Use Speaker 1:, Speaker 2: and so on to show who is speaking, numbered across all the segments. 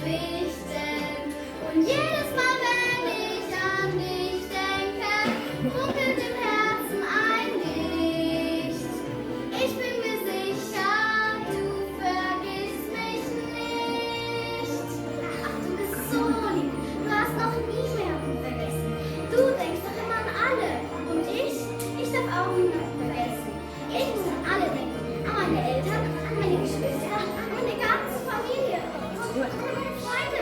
Speaker 1: richten. Und jedes Mal, wenn ich an dich denke, funkelt im Herzen ein Licht. Ich bin mir sicher, du vergisst mich nicht. Ach, du bist so lieb, du hast noch nie jemanden vergessen. Du denkst doch immer an alle. Und ich darf auch niemanden vergessen. Ich muss an alle denken. An meine Eltern, an meine Geschwister, an meine ganze Familie und an meine Freunde.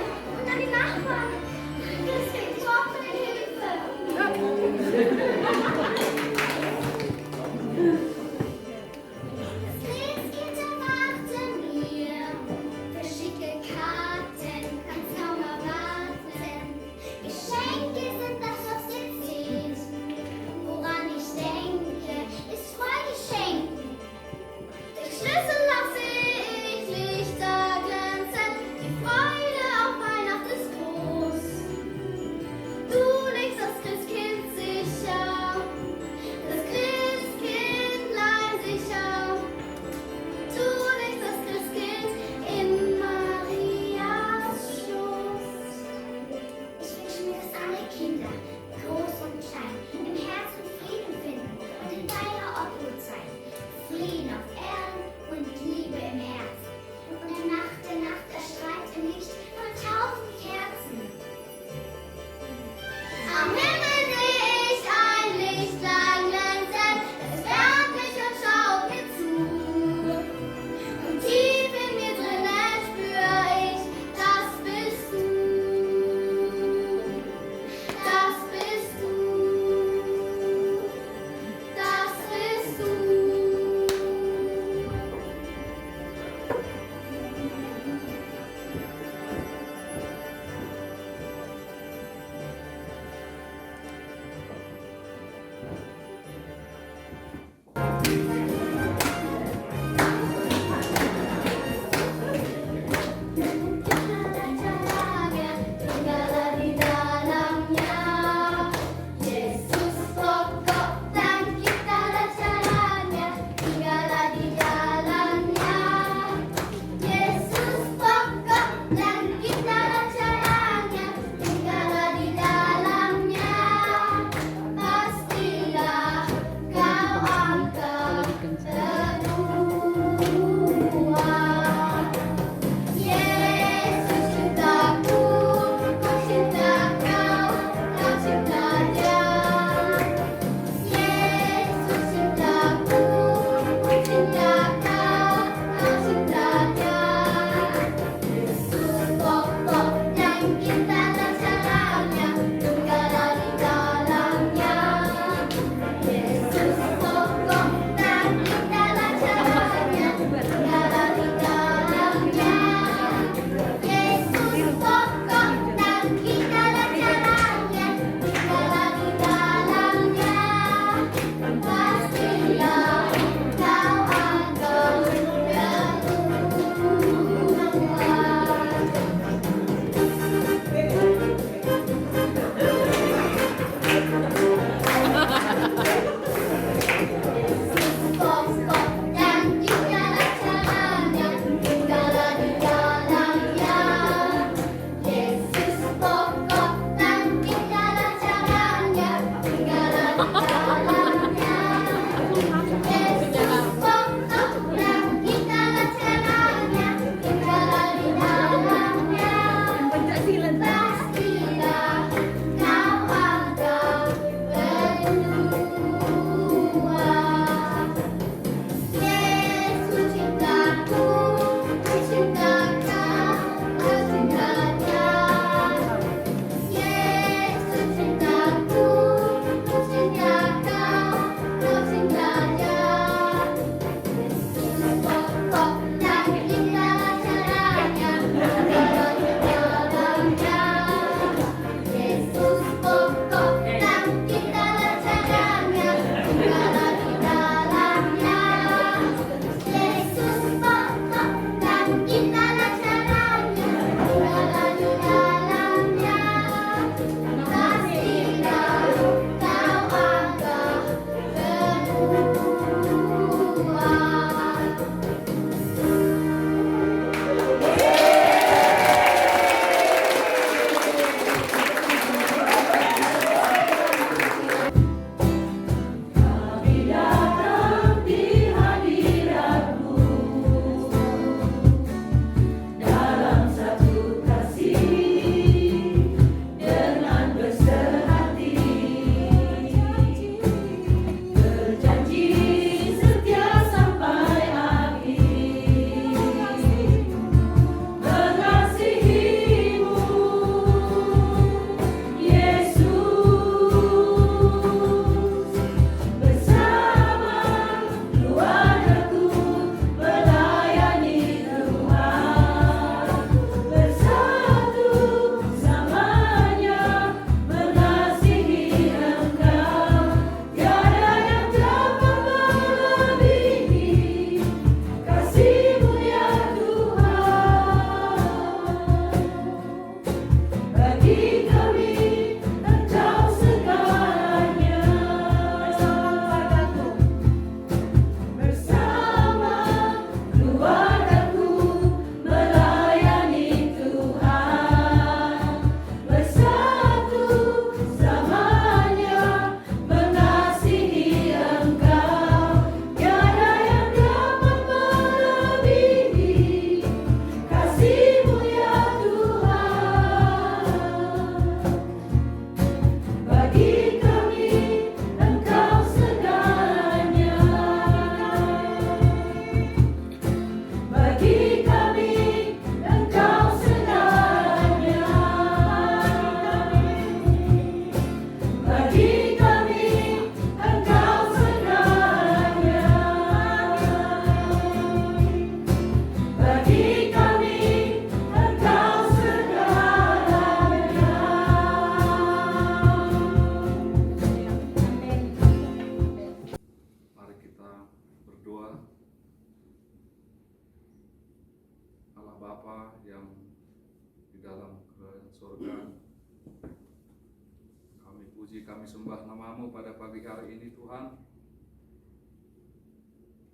Speaker 2: sembah nama-Mu pada pagi hari ini Tuhan,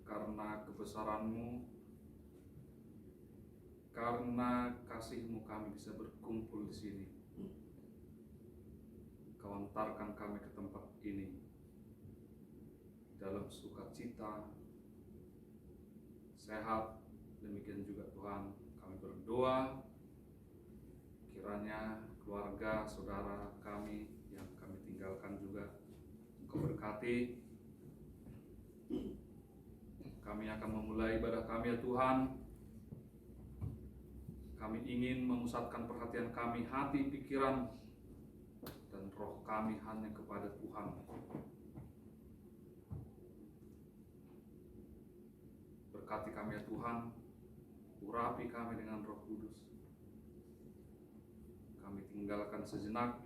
Speaker 2: karena kebesaran-Mu, karena kasih-Mu kami bisa berkumpul di sini. Kau antarkan kami ke tempat ini dalam sukacita, sehat. Demikian juga Tuhan, kami berdoa kiranya keluarga, saudara kami yang kami tinggalkan juga Engkau berkati. Kami akan memulai ibadah kami ya Tuhan. Kami ingin memusatkan perhatian kami, hati, pikiran, dan roh kami hanya kepada Tuhan. Berkati kami ya Tuhan, urapi kami dengan Roh Kudus. Kami tinggalkan sejenak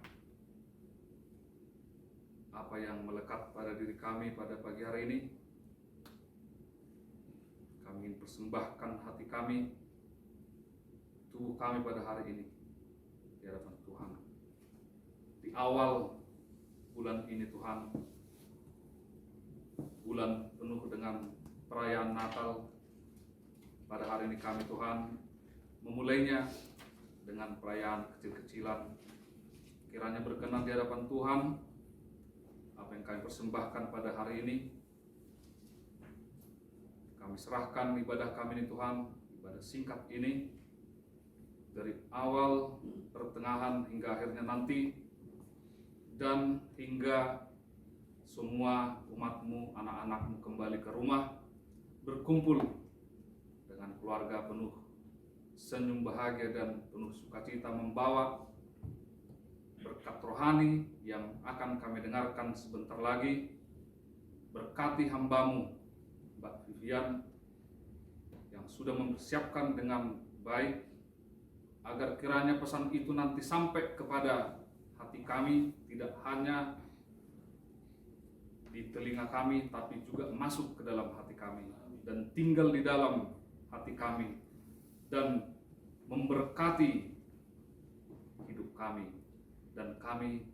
Speaker 2: apa yang melekat pada diri kami pada pagi hari ini. Kami ingin persembahkan hati kami, tubuh kami pada hari ini di hadapan Tuhan. Di awal bulan ini Tuhan, bulan penuh dengan perayaan Natal, pada hari ini kami Tuhan memulainya dengan perayaan kecil-kecilan. Kiranya berkenan di hadapan Tuhan apa yang kami persembahkan pada hari ini. Kami serahkan ibadah kami ini Tuhan, ibadah singkat ini, dari awal, pertengahan hingga akhirnya nanti, dan hingga semua umat-Mu, anak-anak-Mu kembali ke rumah, berkumpul dengan keluarga penuh senyum bahagia dan penuh sukacita, membawa berkat rohani yang akan kami dengarkan sebentar lagi. Berkati hamba-Mu Mbak Vivian yang sudah mempersiapkan dengan baik, agar kiranya pesan itu nanti sampai kepada hati kami, tidak hanya di telinga kami, tapi juga masuk ke dalam hati kami dan tinggal di dalam hati kami dan memberkati hidup kami, dan kami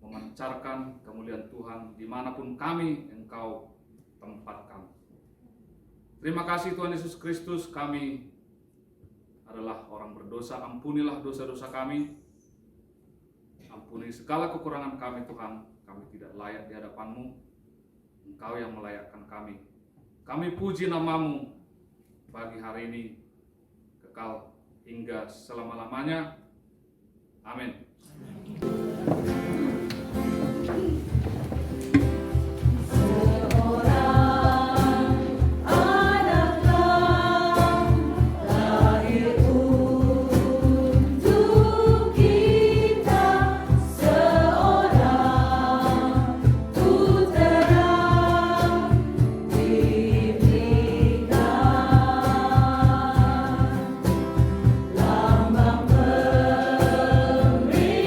Speaker 2: memancarkan kemuliaan Tuhan dimanapun kami Engkau tempatkan. Terima kasih Tuhan Yesus Kristus, kami adalah orang berdosa. Ampunilah dosa-dosa kami, ampuni segala kekurangan kami Tuhan. Kami tidak layak di hadapan-Mu, Engkau yang melayakkan kami. Kami puji nama-Mu pagi hari ini, kekal hingga selama-lamanya. Amin.
Speaker 3: Lambang pemerintahan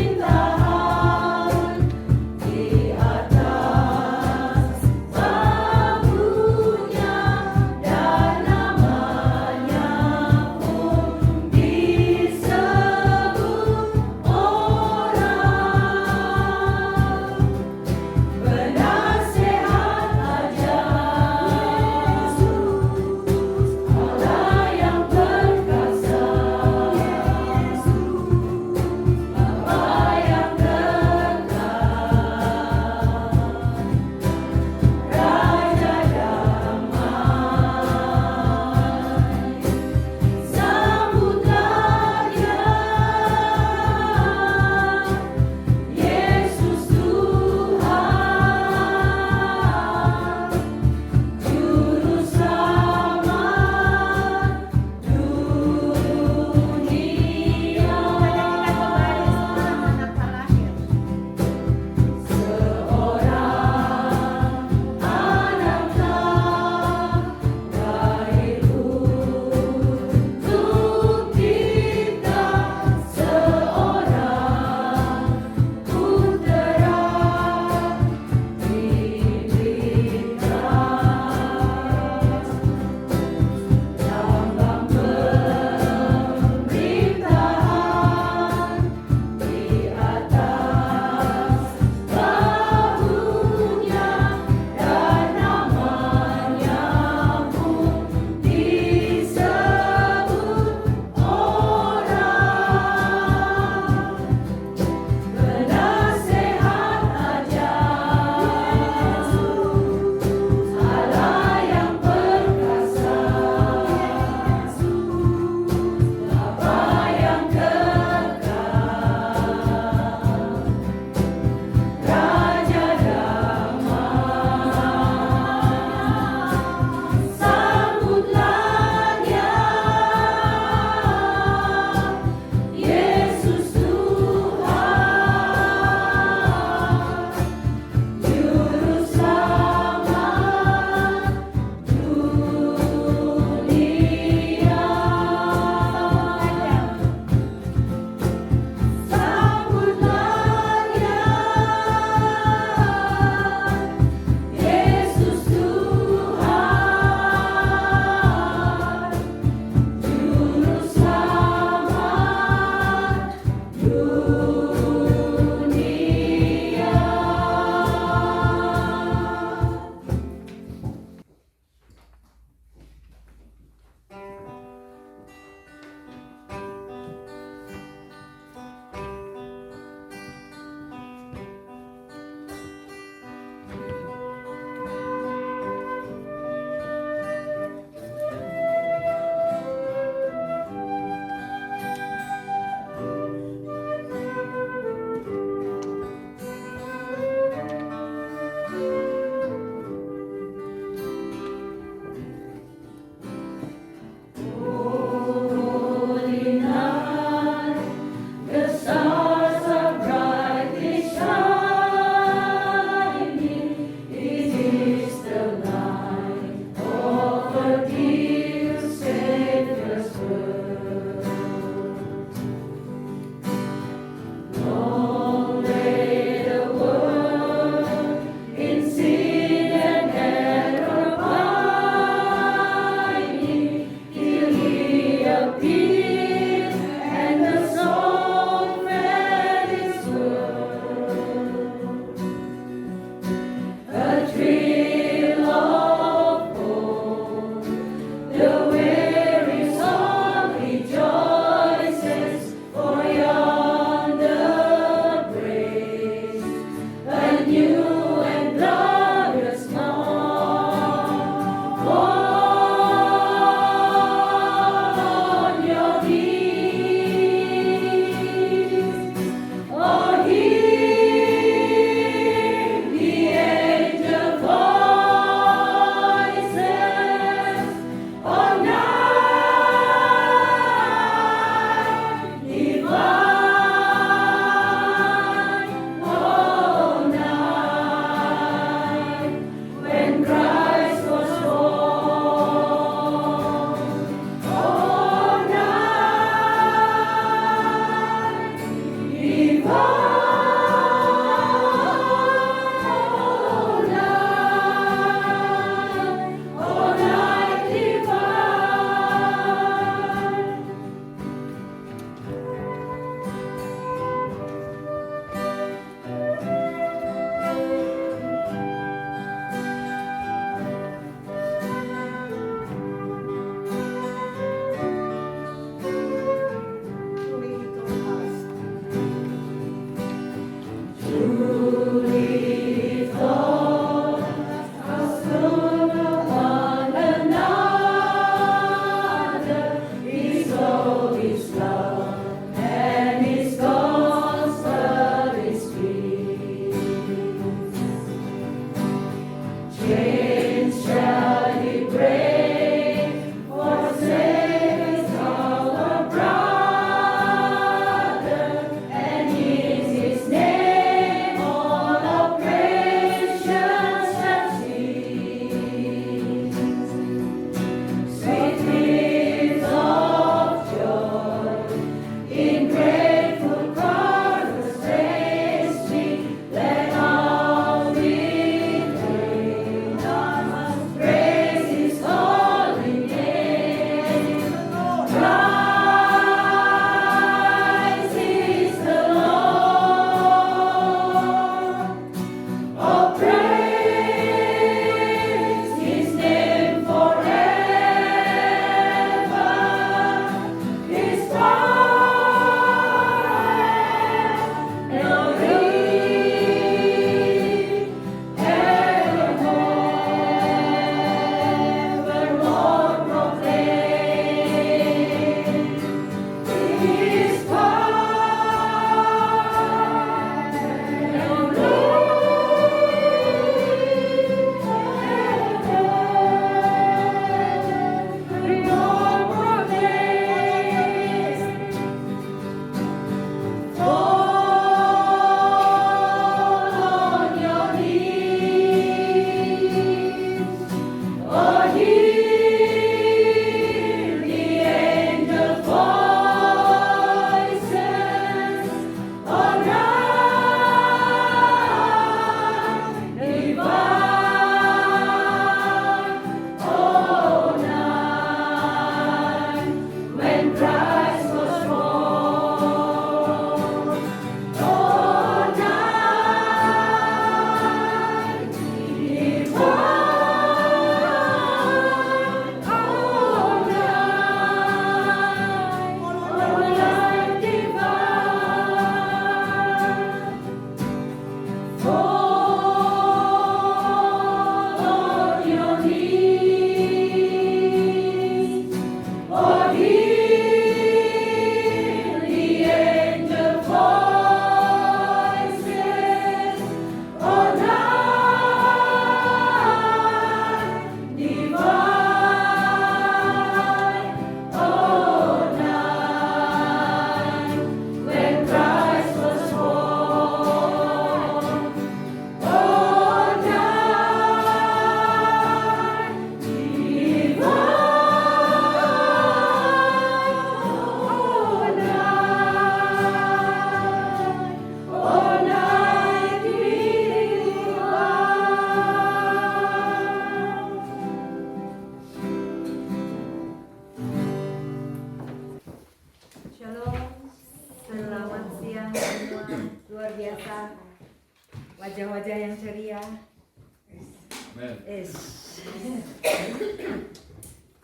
Speaker 2: Amin.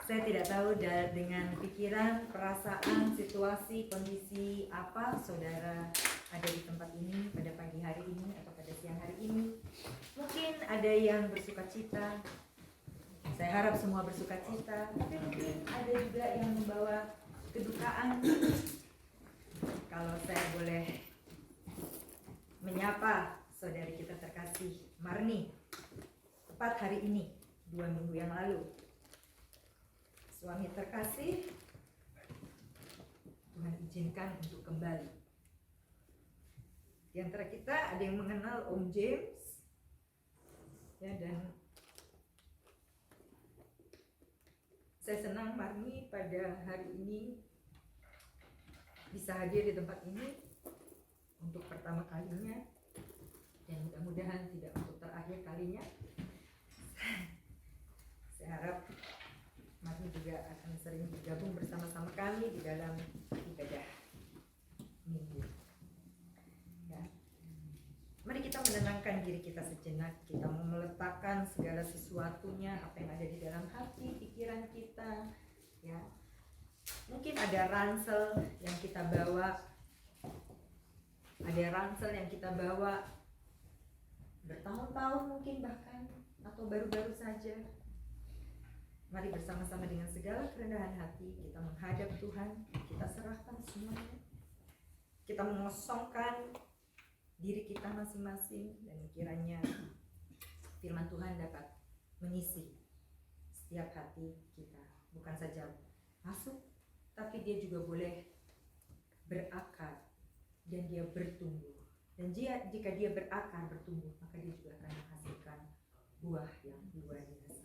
Speaker 3: Saya tidak tahu dengan pikiran, perasaan, situasi, kondisi apa saudara ada di tempat ini pada pagi hari ini atau pada siang hari ini. Mungkin ada yang bersuka cita. Saya harap semua bersuka cita. Tapi mungkin ada juga yang membawa kedukaan. Kalau saya boleh menyapa saudari kita terkasih Marni, tepat hari ini 2 minggu yang lalu. Suami terkasih, Tuhan izinkan untuk kembali. Di antara kita ada yang mengenal Om James, ya, dan saya senang Marni pada hari ini bisa hadir di tempat ini untuk pertama kalinya, dan mudah-mudahan tidak untuk terakhir kalinya. Saya harap Marni juga akan sering bergabung bersama-sama kami di dalam ibadah minggu. Ya. Mari kita menenangkan diri kita sejenak. Kita mau meletakkan segala sesuatunya, apa yang ada di dalam hati, pikiran kita. Ya. Mungkin ada ransel yang kita bawa, bertahun-tahun mungkin bahkan, atau baru-baru saja. Mari bersama-sama dengan segala kerendahan hati kita menghadap Tuhan, kita serahkan semuanya. Kita mengosongkan diri kita masing-masing, dan kiranya firman Tuhan dapat mengisi setiap hati kita. Bukan saja masuk, tapi dia juga boleh berakar dan dia bertumbuh. Dan jika dia berakar, bertumbuh, maka dia juga akan menghasilkan buah yang luar biasa.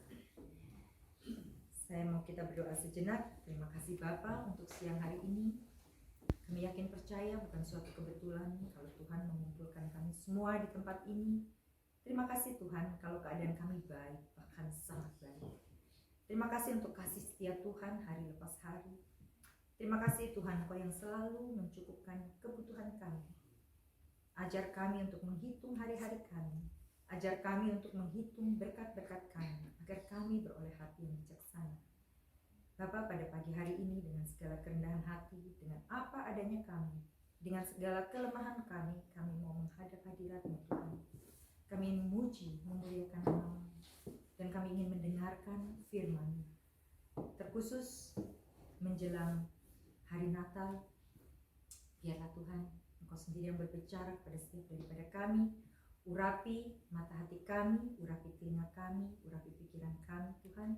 Speaker 3: Saya mau kita berdoa sejenak. Terima kasih Bapa untuk siang hari ini. Kami yakin percaya bukan suatu kebetulan kalau Tuhan mengumpulkan kami semua di tempat ini. Terima kasih Tuhan kalau keadaan kami baik, bahkan sangat baik. Terima kasih untuk kasih setia Tuhan hari lepas hari. Terima kasih Tuhan, Engkau yang selalu mencukupkan kebutuhan kami. Ajar kami untuk menghitung hari-hari kami. Ajar kami untuk menghitung berkat-berkat kami, agar kami beroleh hati yang bijaksana. Bapa, pada pagi hari ini dengan segala kerendahan hati, dengan apa adanya kami, dengan segala kelemahan kami mau menghadap hadirat-Mu Tuhan. Kami memuji, memuliakan nama-Mu, dan kami ingin mendengarkan firman-Mu. Terkhusus menjelang hari Natal, biarlah Tuhan Engkau sendiri yang berbicara kepada setiap daripada kami. Urapi mata hati kami, urapi telinga kami, urapi pikiran kami Tuhan.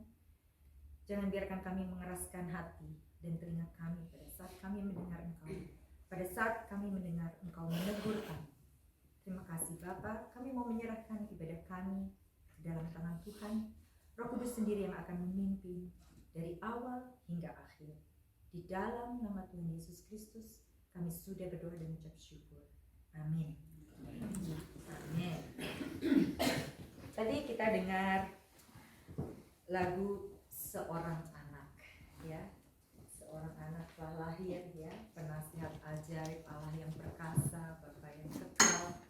Speaker 3: Jangan biarkan kami mengeraskan hati dan telinga kami pada saat kami mendengar Engkau, pada saat kami mendengar Engkau menegur kami. Terima kasih Bapa, kami mau menyerahkan ibadah kami ke dalam tangan Tuhan. Roh Kudus sendiri yang akan memimpin dari awal hingga akhir. Di dalam nama Tuhan Yesus Kristus kami sudah berdoa dan mengucap syukur. Amin. Amin. Tadi kita dengar lagu Seorang Anak, ya. Seorang anak telah lahir, ya. Penasihat ajaib, Allah yang perkasa, Bapa yang kekal.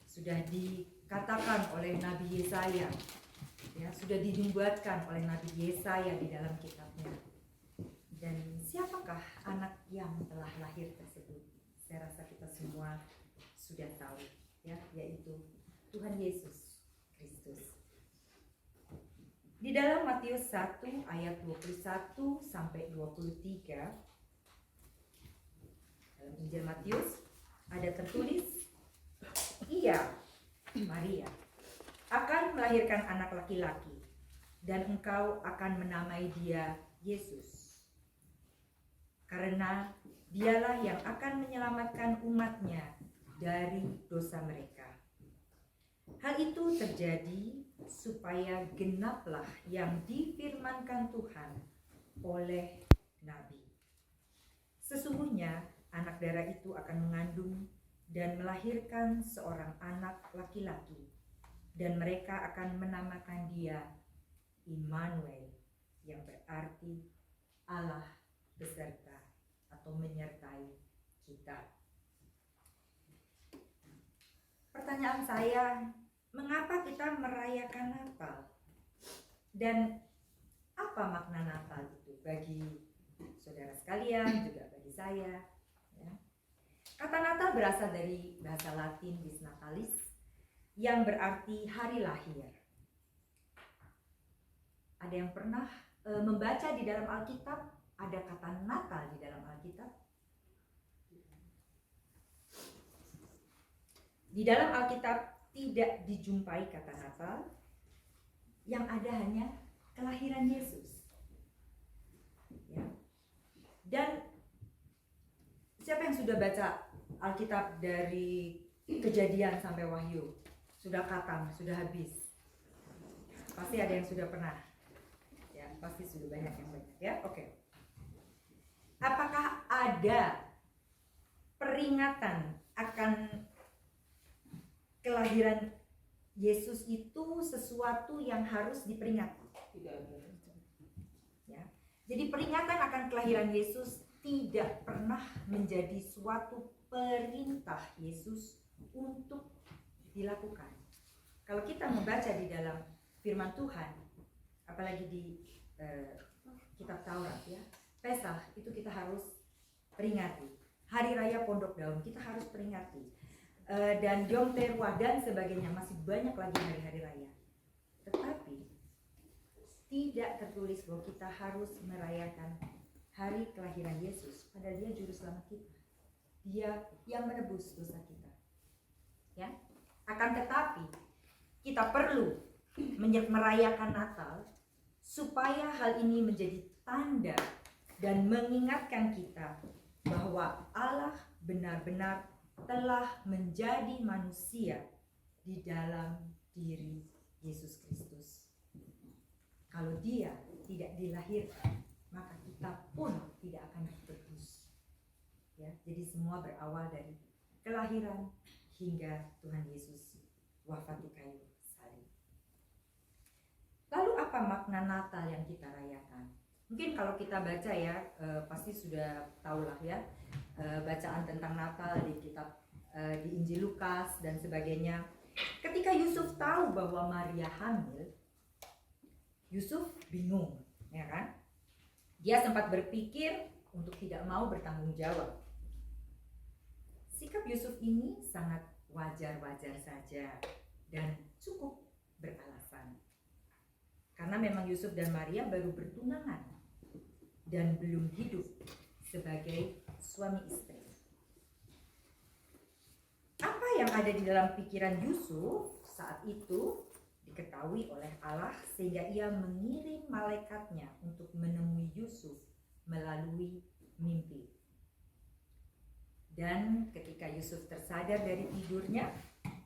Speaker 3: Sudah dikatakan oleh Nabi Yesaya, ya, sudah dinubuatkan oleh Nabi Yesaya di dalam kitabnya. Dan siapakah anak yang telah lahir tersebut? Saya rasa kita semua sudah tahu, ya, yaitu Tuhan Yesus Kristus. Di dalam Matius 1 ayat 21 sampai 23, dalam Injil Matius ada tertulis, Ia, Maria, akan melahirkan anak laki-laki, dan engkau akan menamai dia Yesus, karena dialah yang akan menyelamatkan umatnya dari dosa mereka. Hal itu terjadi supaya genaplah yang difirmankan Tuhan oleh Nabi. Sesungguhnya anak darah itu akan mengandung dan melahirkan seorang anak laki-laki, dan mereka akan menamakan dia Immanuel, yang berarti Allah beserta atau menyertai kita. Pertanyaan saya, mengapa kita merayakan Natal? Dan apa makna Natal itu bagi saudara sekalian, juga bagi saya? Ya. Kata Natal berasal dari bahasa Latin vis natalis yang berarti hari lahir. Ada yang pernah membaca di dalam Alkitab ada kata Natal di dalam Alkitab? Di dalam Alkitab tidak dijumpai kata Natal, yang ada hanya kelahiran Yesus. Ya. Dan siapa yang sudah baca Alkitab dari Kejadian sampai Wahyu? Sudah khatam, sudah habis. Pasti ada yang sudah pernah. Ya, pasti sudah banyak yang banyak ya. Oke. Apakah ada peringatan akan kelahiran Yesus itu sesuatu yang harus diperingati?
Speaker 4: Tidak ada.
Speaker 3: Ya. Jadi peringatan akan kelahiran Yesus tidak pernah menjadi suatu perintah Yesus untuk dilakukan. Kalau kita membaca di dalam firman Tuhan, apalagi di kitab Taurat ya, Pesah itu kita harus peringati. Hari Raya Pondok Daun kita harus peringati. Dan Yom Teruah dan sebagainya, masih banyak lagi hari-hari raya. Tetapi tidak tertulis bahwa kita harus merayakan hari kelahiran Yesus, padahal dia juru selamat kita. Dia yang menebus dosa kita. Ya. Akan tetapi kita perlu merayakan Natal supaya hal ini menjadi tanda dan mengingatkan kita bahwa Allah benar-benar telah menjadi manusia di dalam diri Yesus Kristus. Kalau dia tidak dilahirkan, maka kita pun tidak akan ditebus. Ya, jadi semua berawal dari kelahiran hingga Tuhan Yesus wafat di kayu salib. Lalu apa makna Natal yang kita rayakan? Mungkin kalau kita baca ya, pasti sudah tahulah ya, bacaan tentang Natal di kitab di Injil Lukas dan sebagainya. Ketika Yusuf tahu bahwa Maria hamil, Yusuf bingung, ya kan? Dia sempat berpikir untuk tidak mau bertanggung jawab. Sikap Yusuf ini sangat wajar-wajar saja dan cukup beralasan. Karena memang Yusuf dan Maria baru bertunangan dan belum hidup sebagai suami istri. Apa yang ada di dalam pikiran Yusuf saat itu diketahui oleh Allah sehingga ia mengirim malaikatnya untuk menemui Yusuf melalui mimpi. Dan ketika Yusuf tersadar dari tidurnya,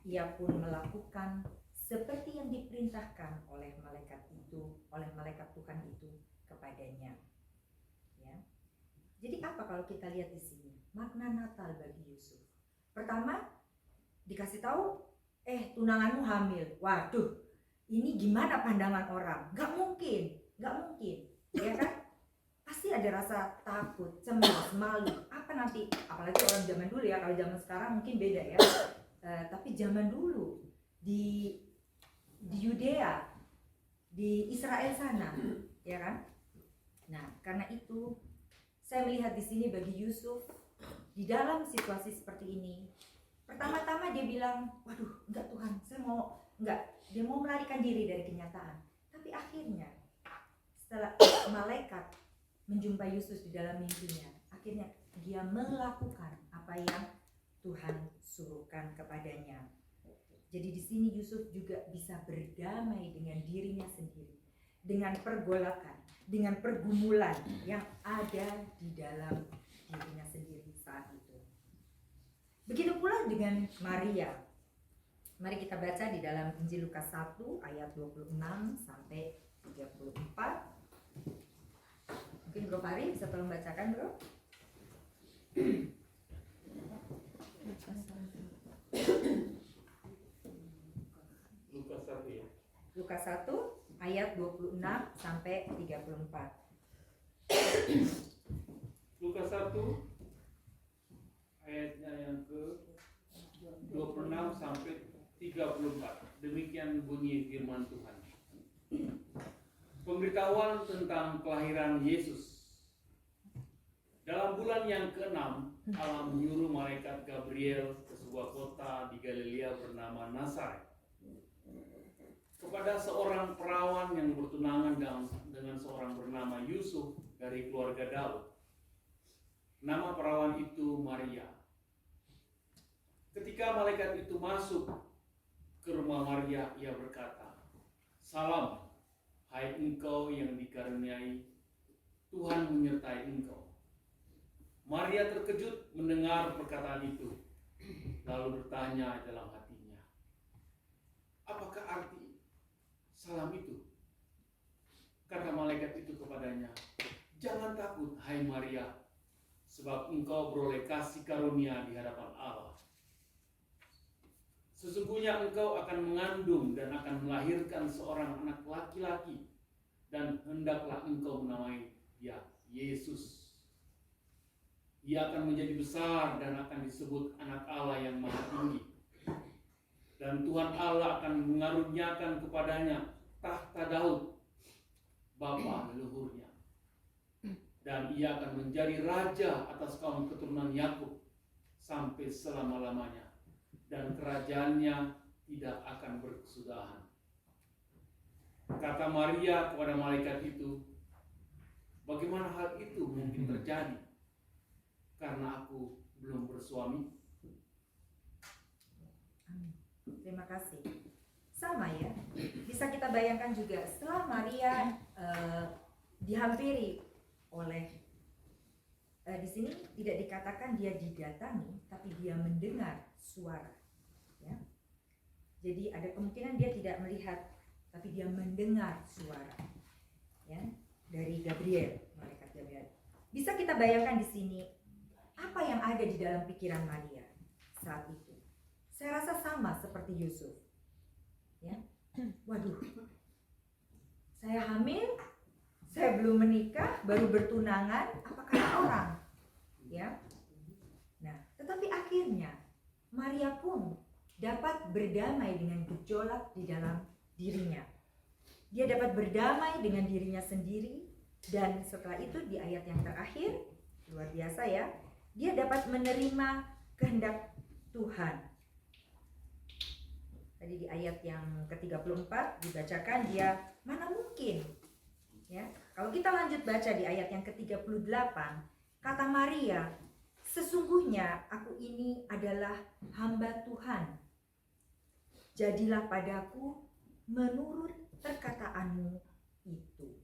Speaker 3: ia pun melakukan seperti yang diperintahkan oleh malaikat Tuhan itu kepadanya. Ya. Jadi apa kalau kita lihat di sini? Makna Natal bagi Yusuf. Pertama, dikasih tahu, tunanganmu hamil. Waduh, ini gimana pandangan orang? Gak mungkin, ya kan? Pasti ada rasa takut, cemas, malu. Apa nanti? Apalagi orang zaman dulu ya, kalau zaman sekarang mungkin beda ya. Tapi zaman dulu di Yudea, di Israel sana, ya kan? Nah, karena itu saya melihat di sini bagi Yusuf di dalam situasi seperti ini. Pertama-tama dia bilang, waduh, enggak Tuhan, dia mau melarikan diri dari kenyataan. Tapi akhirnya, setelah malaikat menjumpai Yusuf di dalam mimpinya, akhirnya dia melakukan apa yang Tuhan suruhkan kepadanya. Jadi di sini Yusuf juga bisa berdamai dengan dirinya sendiri, dengan pergolakan, dengan pergumulan yang ada di dalam dirinya sendiri saat itu. Begitu pula dengan Maria. Mari kita baca di dalam Injil Lukas 1 ayat 26 sampai 34. Mungkin Bro Fari bisa tolong bacakan, Bro?
Speaker 2: Lukas 1 ya.
Speaker 3: Lukas 1 ayat 26 sampai 34.
Speaker 2: Lukas 1 ayatnya yang ke 26 sampai 34. Demikian bunyi firman Tuhan.
Speaker 4: Pemberitahuan tentang kelahiran Yesus. Dalam bulan yang ke-6, Allah menyuruh malaikat Gabriel ke sebuah kota di Galilea bernama Nazaret, kepada seorang perawan yang bertunangan dengan seorang bernama Yusuf dari keluarga Daud. Nama perawan itu Maria. Ketika malaikat itu masuk ke rumah Maria, ia berkata, "Salam, hai engkau yang dikaruniai, Tuhan menyertai engkau." Maria terkejut mendengar perkataan itu, lalu bertanya dalam hatinya, "Apakah arti salam itu?" Kata malaikat itu kepadanya, "Jangan takut, hai Maria, sebab engkau beroleh kasih karunia di hadapan Allah. Sesungguhnya engkau akan mengandung dan akan melahirkan seorang anak laki-laki, dan hendaklah engkau menamai dia Yesus. Ia akan menjadi besar dan akan disebut anak Allah yang maha tinggi. Dan Tuhan Allah akan mengaruniakan kepadanya tahta Daud, bapa leluhurnya. Dan ia akan menjadi raja atas kaum keturunan Yakub sampai selama-lamanya. Dan kerajaannya tidak akan berkesudahan." Kata Maria kepada malaikat itu, "Bagaimana hal itu mungkin terjadi? Karena aku belum bersuami."
Speaker 3: Terima kasih. Sama ya, bisa kita bayangkan juga setelah Maria dihampiri oleh di sini tidak dikatakan dia didatangi, tapi dia mendengar suara. Ya. Jadi ada kemungkinan dia tidak melihat, tapi dia mendengar suara. Ya, dari Gabriel, malaikat Gabriel. Bisa kita bayangkan di sini apa yang ada di dalam pikiran Maria saat itu. Saya rasa sama seperti Yusuf. Ya. Waduh. Saya hamil, saya belum menikah, baru bertunangan, apa kata orang? Ya. Nah, tetapi akhirnya Maria pun dapat berdamai dengan gejolak di dalam dirinya. Dia dapat berdamai dengan dirinya sendiri, dan setelah itu di ayat yang terakhir, luar biasa ya, dia dapat menerima kehendak Tuhan. Tadi di ayat yang ke-34 dibacakan dia, mana mungkin. Ya, kalau kita lanjut baca di ayat yang ke-38, kata Maria, "Sesungguhnya aku ini adalah hamba Tuhan. Jadilah padaku menurut perkataanmu itu."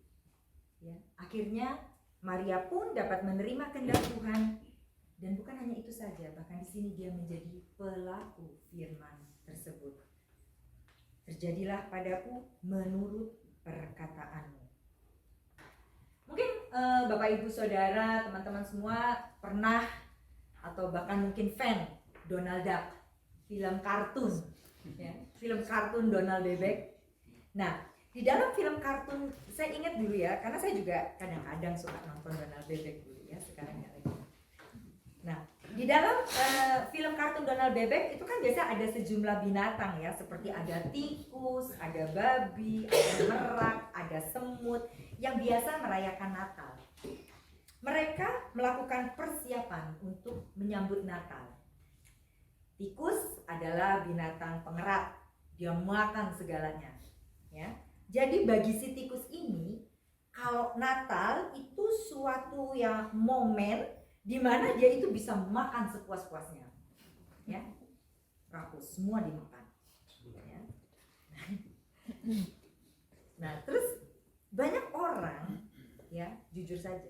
Speaker 3: Ya, akhirnya Maria pun dapat menerima kehendak Tuhan, dan bukan hanya itu saja, bahkan di sini dia menjadi pelaku firman tersebut. "Terjadilah padaku menurut perkataanmu." Mungkin Bapak Ibu Saudara, teman-teman semua pernah atau bahkan mungkin fan Donald Duck, film kartun, ya, film kartun Donald Bebek. Nah, di dalam film kartun, saya ingat dulu ya, karena saya juga kadang-kadang suka nonton Donald Bebek dulu ya, sekarang nggak lagi. Nah, di dalam film kartun Donald Bebek itu kan biasa ada sejumlah binatang ya, seperti ada tikus, ada babi, ada merak, ada semut yang biasa merayakan Natal. Mereka melakukan persiapan untuk menyambut Natal. Tikus adalah binatang pengerat, dia makan segalanya. Ya, jadi bagi si tikus ini, kalau Natal itu suatu yang momen di mana dia itu bisa makan sepuas-puasnya, ya, rakus semua dimakan. Ya. Nah, terus banyak orang, ya, jujur saja,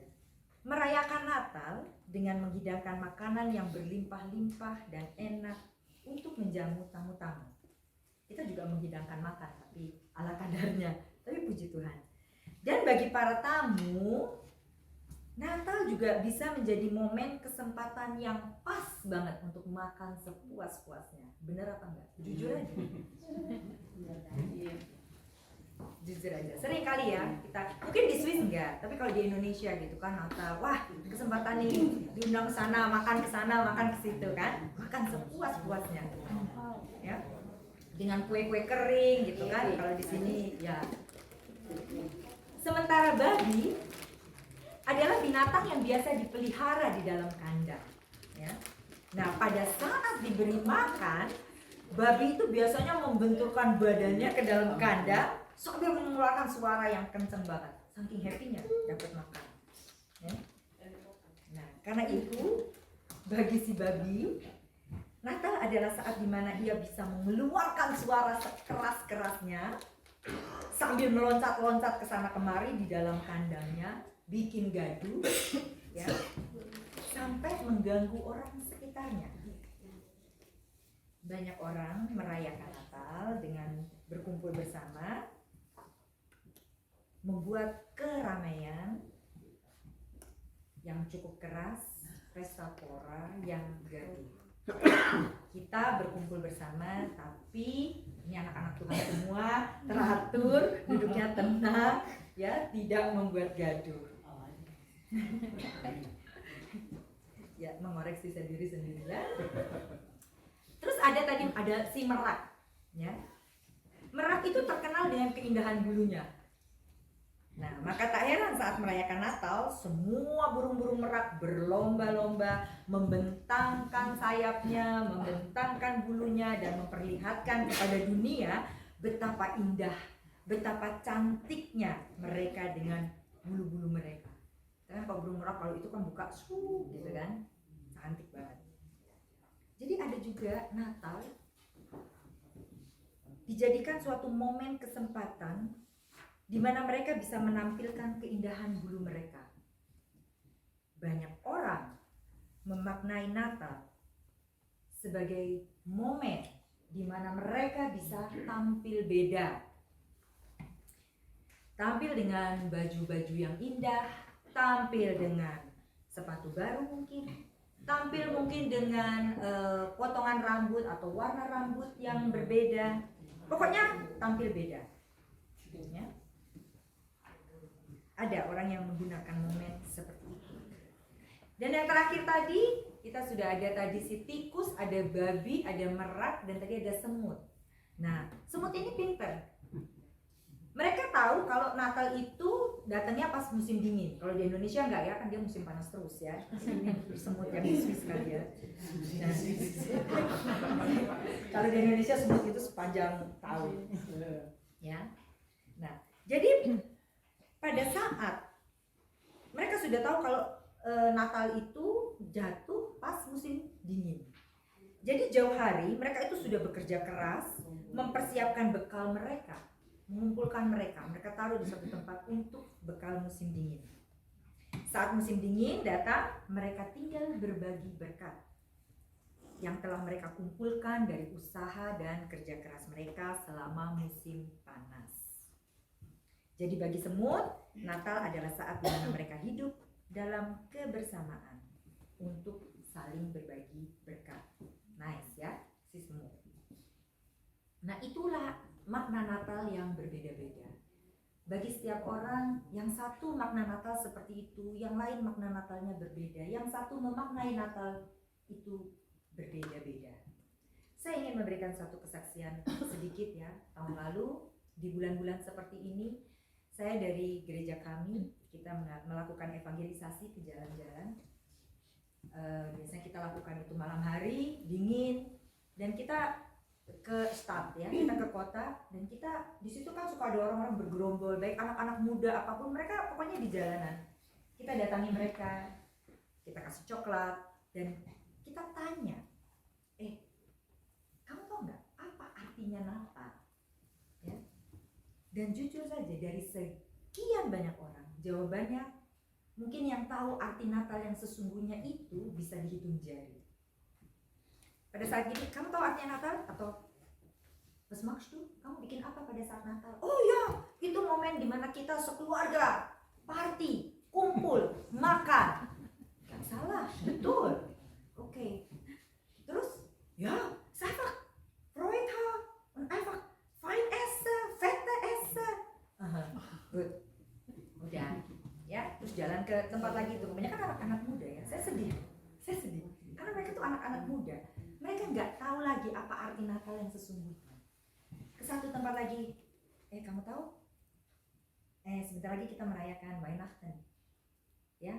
Speaker 3: merayakan Natal dengan menghidangkan makanan yang berlimpah-limpah dan enak untuk menjamu tamu-tamu. Kita juga menghidangkan makan, tapi ala kadarnya. Tapi puji Tuhan. Dan bagi para tamu, Natal juga bisa menjadi momen kesempatan yang pas banget untuk makan sepuas-puasnya. Bener apa enggak? Jujur aja. Jujur aja. Sering kali ya kita, mungkin di Swiss enggak, tapi kalau di Indonesia gitu kan Natal, wah kesempatan nih diundang ke sana, makan ke sana, makan ke situ kan, makan sepuas-puasnya. Ya. Dengan kue-kue kering gitu kan. Kalau di sini ya Sementara babi adalah binatang yang biasa dipelihara di dalam kandang. Ya. Nah, pada saat diberi makan, babi itu biasanya membenturkan badannya ke dalam kandang sambil mengeluarkan suara yang kenceng banget. Saking happy-nya dapat makan. Ya. Nah, karena itu bagi si babi, Natal adalah saat dimana ia bisa mengeluarkan suara sekeras-kerasnya sambil meloncat-loncat ke sana kemari di dalam kandangnya, bikin gaduh, ya, sampai mengganggu orang sekitarnya. Banyak orang merayakan Natal dengan berkumpul bersama, membuat keramaian yang cukup keras, pesta pora yang gaduh. Kita berkumpul bersama, tapi ini anak-anak Tuhan semua teratur, duduknya tenang, ya, tidak membuat gaduh. Ya, mengoreksi sendiri-sendirilah. Terus ada si merak, ya. Merak itu terkenal dengan keindahan bulunya. Nah, maka tak heran saat merayakan Natal, semua burung-burung merak berlomba-lomba membentangkan sayapnya, membentangkan bulunya, dan memperlihatkan kepada dunia betapa indah, betapa cantiknya mereka dengan bulu-bulu mereka. Karena kalau burung merak kalau itu kan buka gitu kan, cantik banget. Jadi ada juga Natal dijadikan suatu momen kesempatan di mana mereka bisa menampilkan keindahan bulu mereka. Banyak orang memaknai Natal sebagai momen di mana mereka bisa tampil beda. Tampil dengan baju-baju yang indah, tampil dengan sepatu baru mungkin, tampil mungkin dengan potongan rambut atau warna rambut yang berbeda. Pokoknya tampil beda. Ya. Ada orang yang menggunakan momen seperti itu. Dan yang terakhir tadi, kita sudah ada tadi si tikus, ada babi, ada merak, dan tadi ada semut. Nah, semut ini pinter. Mereka tahu kalau Natal itu datangnya pas musim dingin. Kalau di Indonesia enggak ya, kan dia musim panas terus ya. Ini semut yang di Swiss kali ya. Nah, kalau di Indonesia semut itu sepanjang tahun. Ya. Nah, jadi pada saat mereka sudah tahu kalau Natal itu jatuh pas musim dingin. Jadi jauh hari mereka itu sudah bekerja keras mempersiapkan bekal mereka, mengumpulkan mereka taruh di satu tempat untuk bekal musim dingin. Saat musim dingin datang, mereka tinggal berbagi berkat yang telah mereka kumpulkan dari usaha dan kerja keras mereka selama musim panas. Jadi bagi semut, Natal adalah saat di mana mereka hidup dalam kebersamaan untuk saling berbagi berkat. Nice ya, si semut. Nah, itulah makna Natal yang berbeda-beda. Bagi setiap orang, yang satu makna Natal seperti itu, yang lain makna Natalnya berbeda. Yang satu memaknai Natal itu berbeda-beda. Saya ingin memberikan satu kesaksian sedikit ya. Tahun lalu, di bulan-bulan seperti ini, saya dari gereja kami, kita melakukan evangelisasi ke jalan-jalan. Biasanya kita lakukan itu malam hari, dingin, dan kita ke stad ya, kita ke kota, dan kita di situ kan suka ada orang-orang bergerombol, baik anak-anak muda apapun, mereka pokoknya di jalanan. Kita datangi mereka, kita kasih coklat, dan kita tanya, kamu tahu nggak apa artinya Natal? Ya. Dan jujur saja dari sekian banyak orang, jawabannya mungkin yang tahu arti Natal yang sesungguhnya itu bisa dihitung jari. Pada saat ini, kamu tahu artinya Natal? Atau was machst du? Kamu bikin apa pada saat Natal? Oh ya, itu momen dimana kita sekeluarga party, kumpul, makan. Gak salah, betul. Oke. Terus, ya, saya Freude und einfach fein essen, fette essen. Good. Udah, ya. Terus jalan ke tempat lagi itu. Kebanyakan anak-anak muda ya. Saya sedih. Karena mereka tuh anak-anak muda. Mereka nggak tahu lagi apa arti Natal yang sesungguhnya. Ke satu tempat lagi, kamu tahu? sebentar lagi kita merayakan Weihnachten. Ja?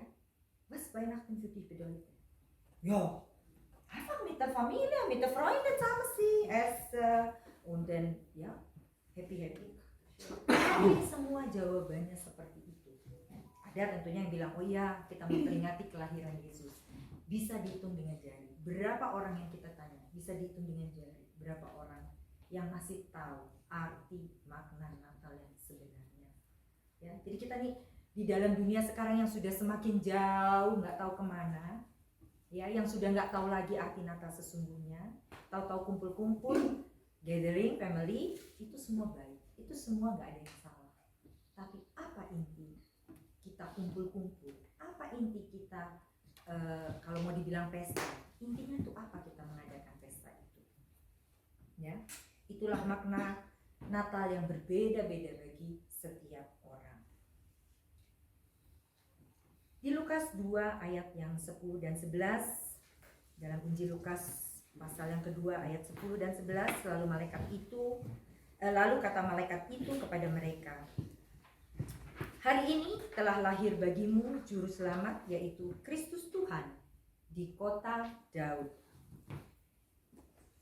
Speaker 3: Was Weihnachten für dich bedeutet? Ja, einfach mit der Familie, mit der Freunde zusammen sih, essen und dann ja, happy. Ini semua jawabannya seperti itu. Ada tentunya yang bilang, oh iya kita memperingati kelahiran Yesus. Bisa dihitung dengan jari. Berapa orang yang kita tanya? Bisa dihitung dengan jari. Berapa orang yang masih tahu arti makna Natal yang sebenarnya? Ya, jadi kita nih di dalam dunia sekarang yang sudah semakin jauh, nggak tahu kemana, ya, yang sudah nggak tahu lagi arti Natal sesungguhnya, tahu-tahu kumpul-kumpul, gathering, family, itu semua baik, itu semua nggak ada yang salah. Tapi apa inti kita kumpul-kumpul? Apa inti kita kalau mau dibilang pesta? Intinya itu apa kita mengadakan pesta itu? Ya, itulah makna Natal yang berbeda-beda bagi setiap orang. Di Lukas 2 ayat yang 10 dan 11, dalam Injil Lukas pasal yang kedua ayat 10 dan 11, lalu kata malaikat itu kepada mereka, hari ini telah lahir bagimu juru selamat, yaitu Kristus Tuhan di kota Daud.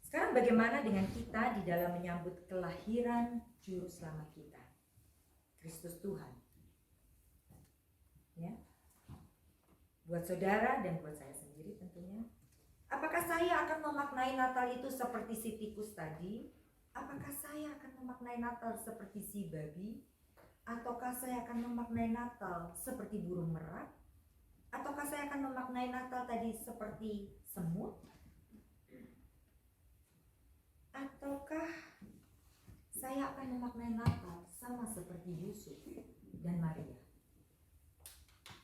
Speaker 3: Sekarang bagaimana dengan kita di dalam menyambut kelahiran juru selamat kita, Kristus Tuhan? Ya. Buat saudara dan buat saya sendiri tentunya. Apakah saya akan memaknai Natal itu seperti si tikus tadi? Apakah saya akan memaknai Natal seperti si babi? Ataukah saya akan memaknai Natal seperti burung merak? Ataukah saya akan memaknai Natal tadi seperti semut? Ataukah saya akan memaknai Natal sama seperti Yusuf dan Maria?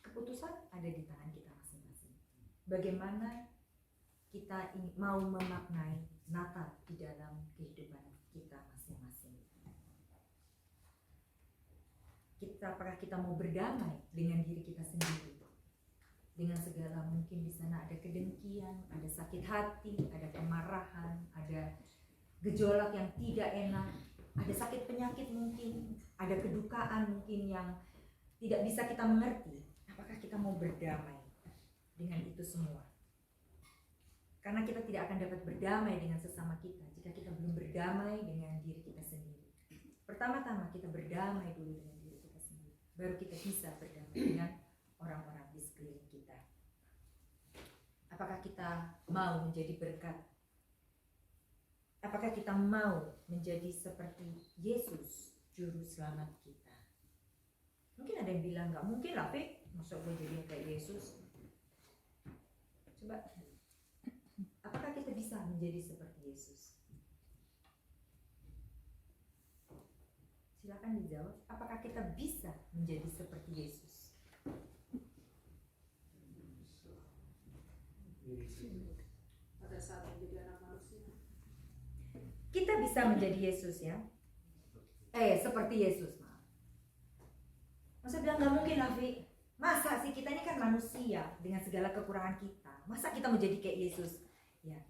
Speaker 3: Keputusan ada di tangan kita masing-masing. Bagaimana kita mau memaknai Natal di dalam kehidupan kita masing-masing. Apakah kita mau berdamai dengan diri kita sendiri? Dengan segala mungkin di sana ada kedengkian, ada sakit hati, ada kemarahan, ada gejolak yang tidak enak, ada sakit penyakit mungkin, ada kedukaan mungkin yang tidak bisa kita mengerti. Apakah kita mau berdamai dengan itu semua? Karena kita tidak akan dapat berdamai dengan sesama kita jika kita belum berdamai dengan diri kita sendiri. Pertama-tama kita berdamai dulu dengan diri kita sendiri, baru kita bisa berdamai dengan orang-orang di sekeliling kita. Apakah kita mau menjadi berkat? Apakah kita mau menjadi seperti Yesus, juru selamat kita? Mungkin ada yang bilang, nggak mungkin lah, Fik. Masa gue jadi kayak Yesus? Coba, apakah kita bisa menjadi seperti Yesus? Silakan dijawab. Apakah kita bisa menjadi seperti Yesus?
Speaker 5: Pada saat menjadi anak manusia.
Speaker 3: Kita bisa menjadi Yesus ya. Seperti Yesus, maaf. Masa bilang nggak mungkin lah, Fik. Masa sih, kita ini kan manusia dengan segala kekurangan kita. Masa kita menjadi kayak Yesus? Ya.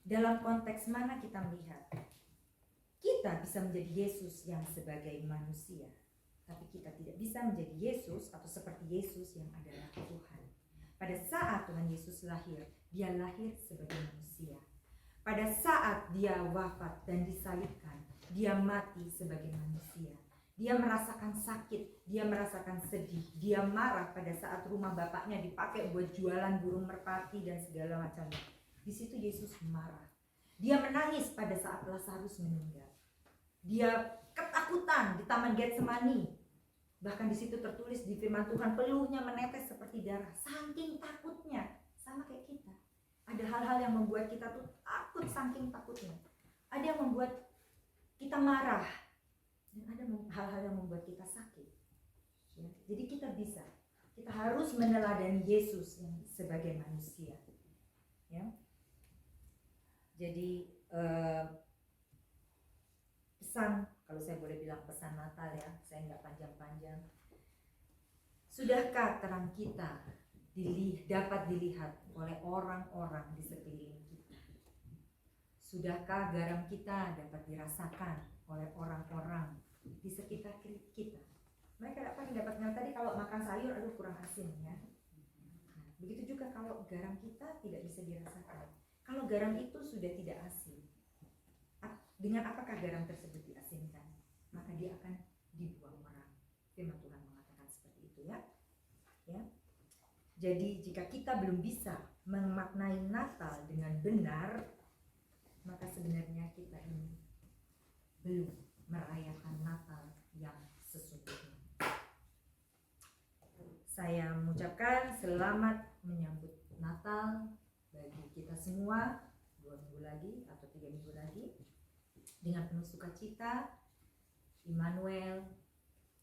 Speaker 3: Dalam konteks mana kita melihat? Kita bisa menjadi Yesus yang sebagai manusia, tapi kita tidak bisa menjadi Yesus atau seperti Yesus yang adalah Tuhan. Pada saat Tuhan Yesus lahir, dia lahir sebagai manusia. Pada saat dia wafat dan disalibkan, dia mati sebagai manusia. Dia merasakan sakit, dia merasakan sedih, dia marah pada saat rumah bapaknya dipakai buat jualan burung merpati dan segala macamnya. Di situ Yesus marah. Dia menangis pada saat Lazarus meninggal. Dia ketakutan di Taman Getsemani. Bahkan di situ tertulis di firman Tuhan, peluhnya menetes seperti darah. Saking takutnya, sama kayak kita. Ada hal-hal yang membuat kita tuh takut saking takutnya. Ada yang membuat kita marah. Dan ada hal-hal yang membuat kita sakit. Ya, jadi kita bisa. Kita harus meneladani Yesus yang sebagai manusia. Ya. Jadi pesan, kalau saya boleh bilang pesan Natal ya, saya nggak panjang-panjang. Sudahkah terang kita dapat dilihat oleh orang-orang di sekeliling kita? Sudahkah garam kita dapat dirasakan oleh orang-orang di sekitar kita? Mereka dapat dengar tadi kalau makan sayur aduh kurang asin ya. Nah, begitu juga kalau garam kita tidak bisa dirasakan. Kalau garam itu sudah tidak asin, dengan apakah garam tersebut diasinkan? Maka dia akan dibuang merang. Firman Tuhan mengatakan seperti itu ya. Ya. Jadi jika kita belum bisa memaknai Natal dengan benar, maka sebenarnya kita ini belum merayakan Natal yang sesungguhnya. Saya mengucapkan selamat menyambut Natal bagi kita semua 2 minggu lagi atau 3 minggu lagi dengan penuh sukacita. Immanuel,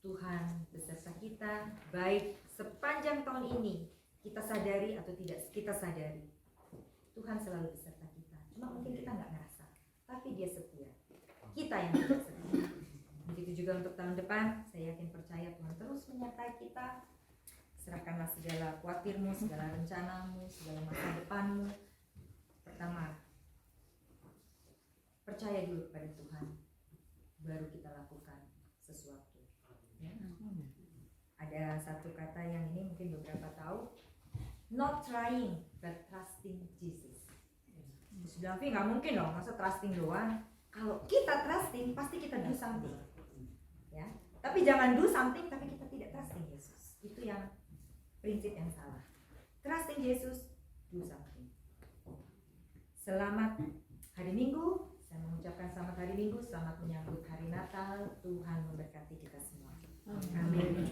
Speaker 3: Tuhan beserta kita, baik sepanjang tahun ini kita sadari atau tidak kita sadari, Tuhan selalu beserta kita. Cuma mungkin kita nggak ngerasa, tapi Dia setia. Kita yang tidak setia. Begitu juga untuk tahun depan, saya yakin percaya Tuhan terus menyertai kita. Serahkanlah segala khawatirmu, segala rencanamu, segala masa depanmu. Pertama, percaya dulu kepada Tuhan, baru kita lakukan sesuatu. Ya. Ada satu kata yang ini mungkin beberapa tahu, not trying but trusting Jesus. Terus bilang, "Vi, nggak mungkin dong, masa trusting doang." Kalau kita trusting, pasti kita do something. Ya, tapi jangan do something tapi kita tidak trusting Yesus. Itu yang prinsip yang salah. Trusting Yesus, do something. Selamat hari Minggu. Saya mengucapkan selamat hari Minggu, selamat menyambut hari Natal. Tuhan memberkati kita semua. Amin.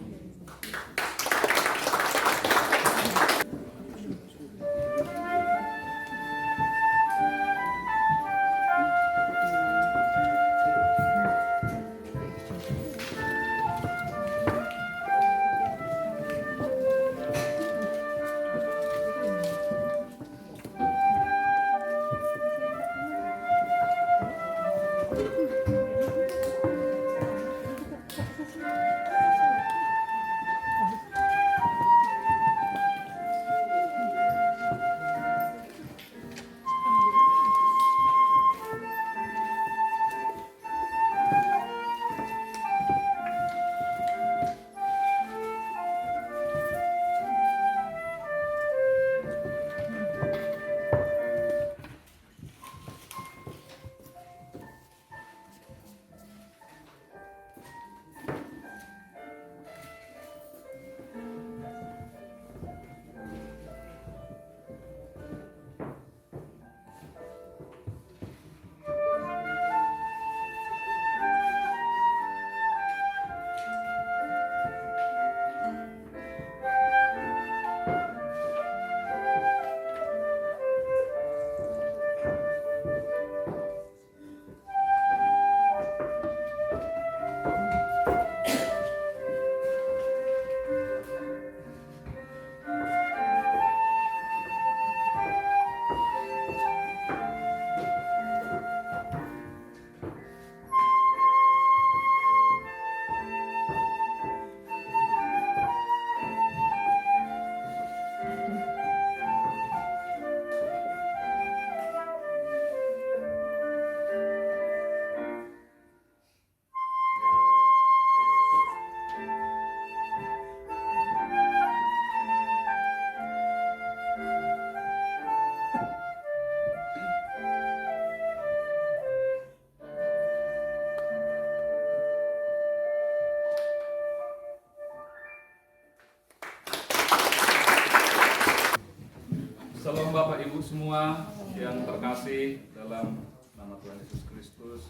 Speaker 2: Salam Bapak Ibu semua yang terkasih dalam nama Tuhan Yesus Kristus.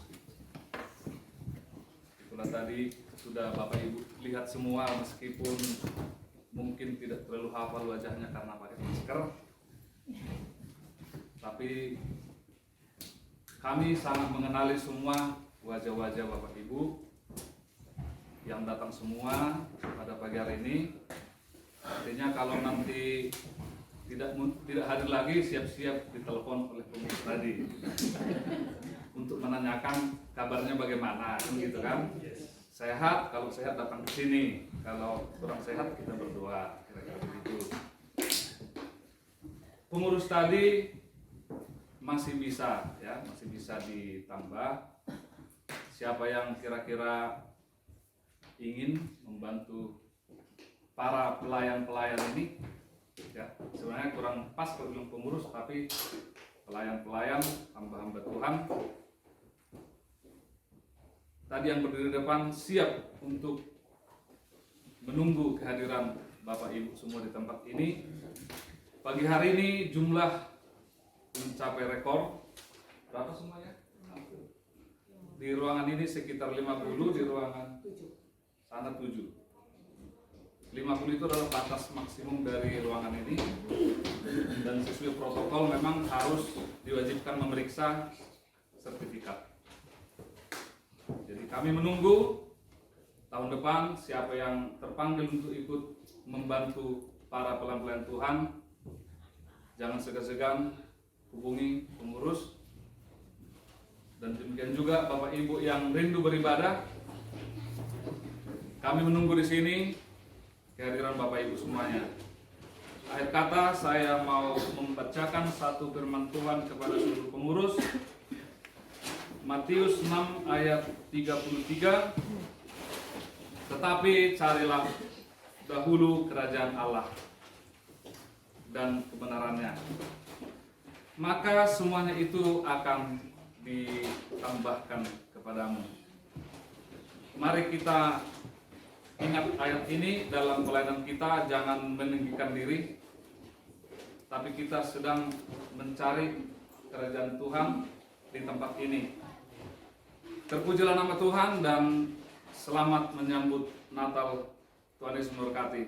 Speaker 2: Itulah tadi sudah Bapak Ibu lihat semua, meskipun mungkin tidak terlalu hafal wajahnya karena pakai masker. Tapi kami sangat mengenali semua wajah-wajah Bapak Ibu yang datang semua pada pagi hari ini. Artinya kalau nanti tidak hadir lagi, siap-siap ditelepon oleh pengurus tadi untuk menanyakan kabarnya bagaimana, gitu kan? Sehat, kalau sehat datang ke sini, kalau kurang sehat kita berdoa, kira-kira begitu. Pengurus tadi masih bisa, ya, masih bisa ditambah. Siapa yang kira-kira ingin membantu para pelayan-pelayan ini, ya sebenarnya kurang pas kalau bilang pengurus, tapi pelayan-pelayan, hamba-hamba Tuhan tadi yang berdiri di depan siap untuk menunggu kehadiran Bapak Ibu semua di tempat ini. Pagi hari ini jumlah mencapai rekor. Berapa semuanya? Di ruangan ini sekitar 50, di ruangan sana 7. 50 itu adalah batas maksimum dari ruangan ini. Dan sesuai protokol memang harus diwajibkan memeriksa sertifikat. Jadi kami menunggu tahun depan siapa yang terpanggil untuk ikut membantu para pelayan-pelayan Tuhan. Jangan segan-segan hubungi pengurus. Dan demikian juga Bapak Ibu yang rindu beribadah. Kami menunggu di sini kehadiran Bapak Ibu semuanya. Akhir kata saya mau membacakan satu firman Tuhan kepada seluruh pengurus. Matius 6 ayat 33. Tetapi carilah dahulu kerajaan Allah dan kebenarannya, maka semuanya itu akan ditambahkan kepadamu. Mari kita ingat ayat ini dalam pelayanan kita, jangan meninggikan diri, tapi kita sedang mencari kerajaan Tuhan di tempat ini. Terpujilah nama Tuhan dan selamat menyambut Natal. Tuhan Yesus memberkati.